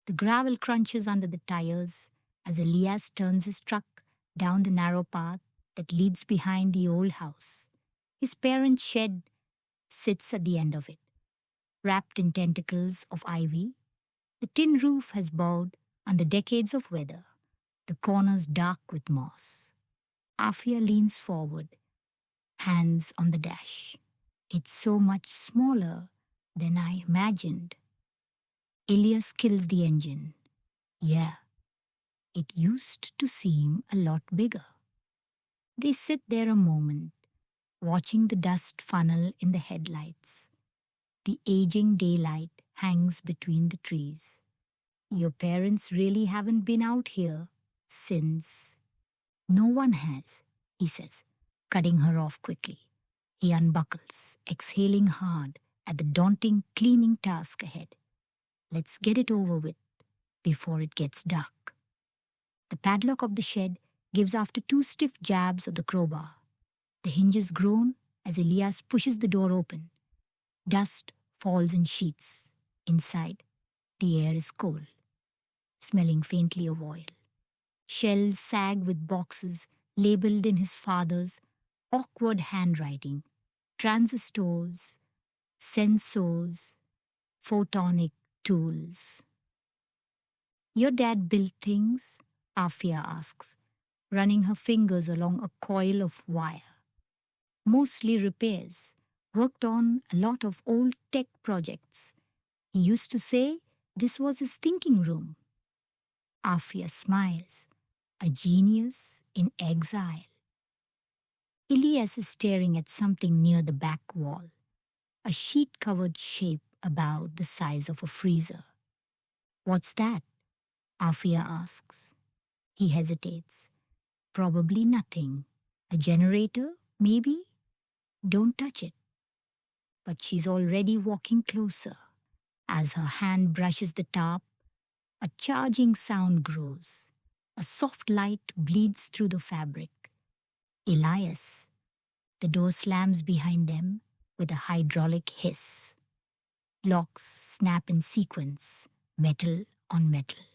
The gravel crunches under the tires as Elias turns his truck down the narrow path that leads behind the old house. His parents' shed sits at the end of it, wrapped in tentacles of ivy. The tin roof has bowed under decades of weather, the corners dark with moss. Afia leans forward, hands on the dash. It's so much smaller than I imagined. Elias kills the engine. Yeah, it used to seem a lot bigger. They sit there a moment, watching the dust funnel in the headlights. The aging daylight hangs between the trees. Your parents really haven't been out here since. No one has, he says, cutting her off quickly. He unbuckles, exhaling hard at the daunting cleaning task ahead. Let's get it over with before it gets dark. The padlock of the shed gives after 2 stiff jabs of the crowbar. The hinges groan as Elias pushes the door open. Dust falls in sheets. Inside, the air is cold, smelling faintly of oil. Shelves sag with boxes labeled in his father's awkward handwriting. Transistors, sensors, photonic tools. Your dad built things? Afia asks, running her fingers along a coil of wire. Mostly repairs. Worked on a lot of old tech projects. He used to say this was his thinking room. Afia smiles. A genius in exile. Elias is staring at something near the back wall, a sheet-covered shape about the size of a freezer. What's that? Afia asks. He hesitates. Probably nothing. A generator, maybe? Don't touch it. But she's already walking closer. As her hand brushes the top, a charging sound grows. A soft light bleeds through the fabric. Elias. The door slams behind them with a hydraulic hiss. Locks snap in sequence, metal on metal.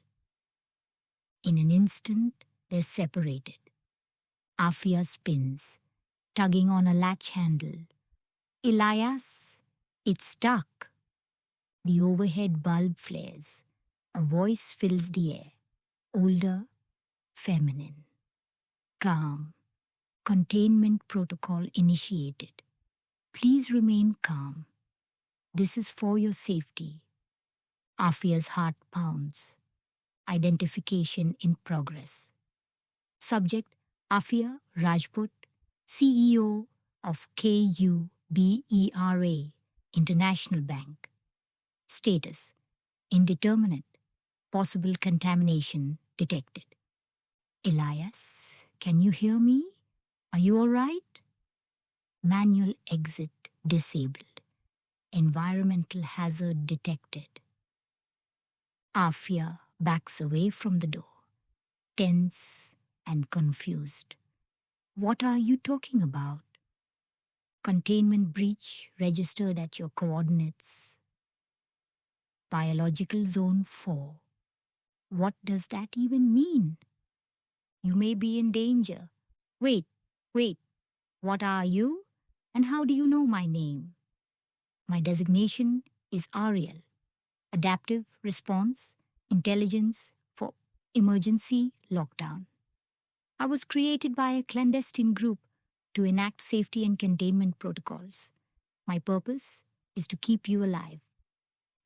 In an instant, they're separated. Afia spins, tugging on a latch handle. Elias, it's stuck. The overhead bulb flares. A voice fills the air. Older, feminine. Calm. Containment protocol initiated. Please remain calm. This is for your safety. Afia's heart pounds. Identification in progress. Subject Afia Rajput, CEO of KUBERA International Bank. Status indeterminate. Possible contamination detected. Elias, can you hear me? Are you all right? Manual exit disabled. Environmental hazard detected. Afia backs away from the door, tense and confused. What are you talking about? Containment breach registered at your coordinates. Biological zone 4. What does that even mean? You may be in danger. Wait. What are you? And how do you know my name? My designation is Ariel. Adaptive Response Intelligence for Emergency Lockdown. I was created by a clandestine group to enact safety and containment protocols. My purpose is to keep you alive.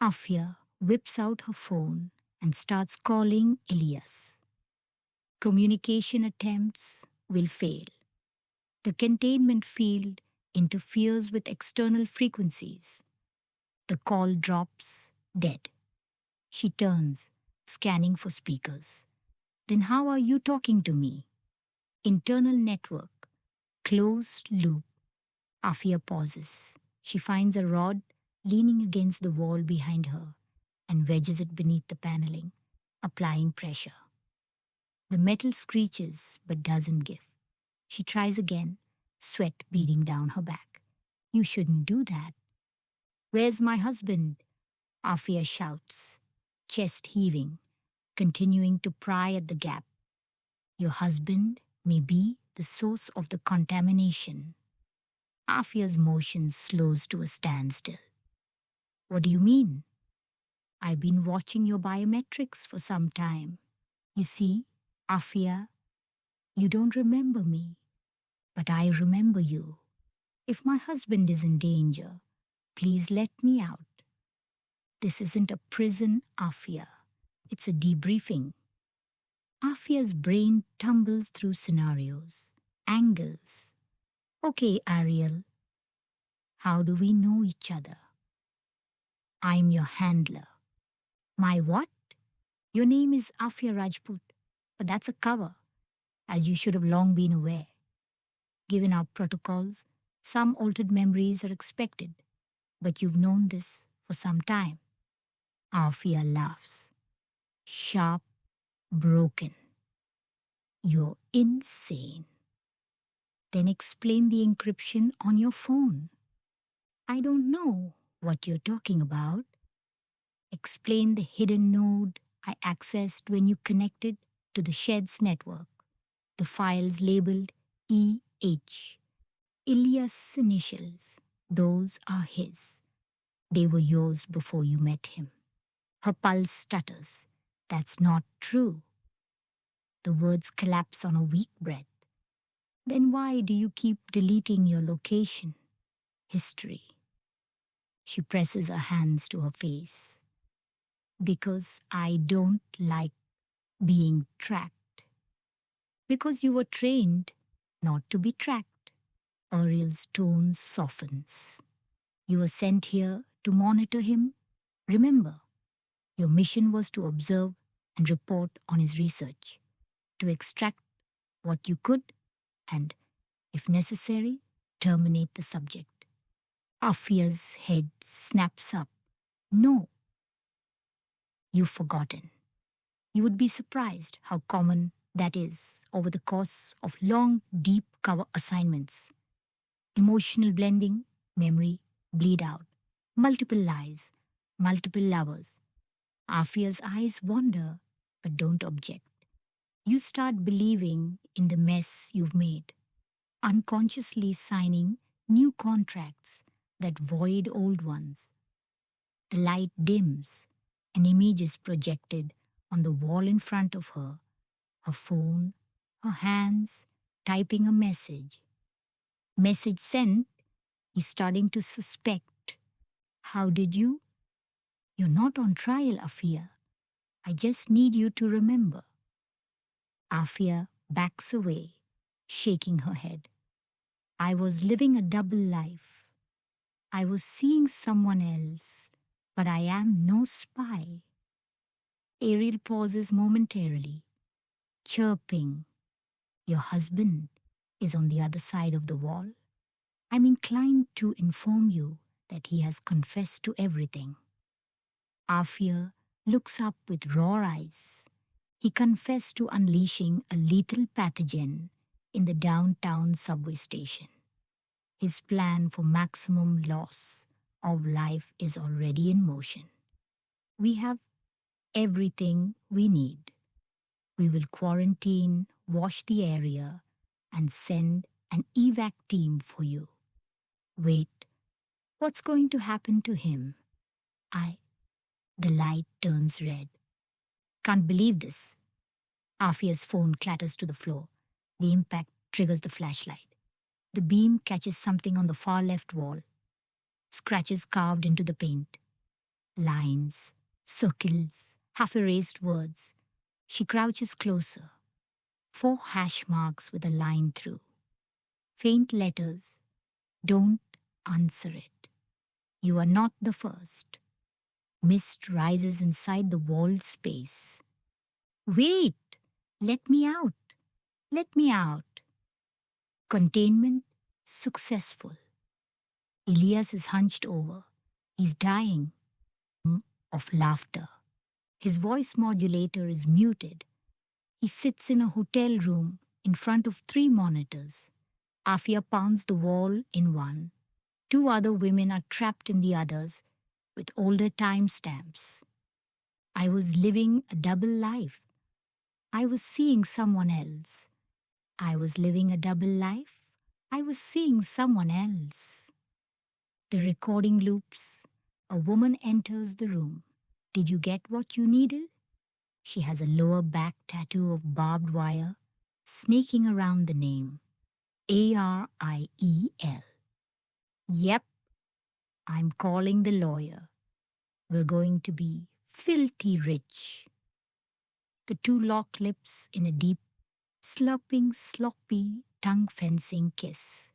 Afia whips out her phone and starts calling Elias. Communication attempts will fail. The containment field interferes with external frequencies. The call drops dead. She turns, scanning for speakers. Then how are you talking to me? Internal network. Closed loop. Afia pauses. She finds a rod leaning against the wall behind her and wedges it beneath the paneling, applying pressure. The metal screeches but doesn't give. She tries again, sweat beading down her back. You shouldn't do that. Where's my husband? Afia shouts. chest heaving, continuing to pry at the gap. Your husband may be the source of the contamination. Afia's motion slows to a standstill. What do you mean? I've been watching your biometrics for some time. You see, Afia, you don't remember me, but I remember you. If my husband is in danger, please let me out. This isn't a prison, Afia. It's a debriefing. Afia's brain tumbles through scenarios, angles. Okay, Ariel, how do we know each other? I'm your handler. My what? Your name is Afia Rajput, but that's a cover, as you should have long been aware. Given our protocols, some altered memories are expected, but you've known this for some time. Afia laughs. Sharp, broken. You're insane. Then explain the encryption on your phone. I don't know what you're talking about. Explain the hidden node I accessed when you connected to the shed's network. The files labeled EH. Elias' initials. Those are his. They were yours before you met him. Her pulse stutters. That's not true. The words collapse on a weak breath. Then why do you keep deleting your location? History. She presses her hands to her face. Because I don't like being tracked. Because you were trained not to be tracked. Ariel's tone softens. You were sent here to monitor him. Remember, your mission was to observe and report on his research, to extract what you could and, if necessary, terminate the subject. Afia's head snaps up. No. You've forgotten. You would be surprised how common that is over the course of long, deep cover assignments. Emotional blending, memory, bleed out, multiple lies, multiple lovers. Afia's eyes wander, but don't object. You start believing in the mess you've made, unconsciously signing new contracts that void old ones. The light dims. An image is projected on the wall in front of her phone, her hands, typing a message. Message sent, he's starting to suspect. How did you? You're not on trial, Afia. I just need you to remember. Afia backs away, shaking her head. I was living a double life. I was seeing someone else, but I am no spy. Ariel pauses momentarily, chirping. Your husband is on the other side of the wall. I'm inclined to inform you that he has confessed to everything. Afia looks up with raw eyes. He confessed to unleashing a lethal pathogen in the downtown subway station. His plan for maximum loss of life is already in motion. We have everything we need. We will quarantine, wash the area, and send an evac team for you. Wait, what's going to happen to him? The light turns red. Can't believe this. Afia's phone clatters to the floor. The impact triggers the flashlight. The beam catches something on the far left wall. Scratches carved into the paint. Lines, circles, half-erased words. She crouches closer. 4 hash marks with a line through. Faint letters. Don't answer it. You are not the first. Mist rises inside the walled space. Wait! Let me out! Let me out! Containment successful. Elias is hunched over. He's dying of laughter. His voice modulator is muted. He sits in a hotel room in front of 3 monitors. Afia pounds the wall in one. 2 other women are trapped in the others with older timestamps. I was living a double life. I was seeing someone else. I was living a double life. I was seeing someone else. The recording loops. A woman enters the room. Did you get what you needed? She has a lower back tattoo of barbed wire snaking around the name. Ariel. Yep, I'm calling the lawyer. We're going to be filthy rich. The two lock lips in a deep, slurping, sloppy, tongue-fencing kiss.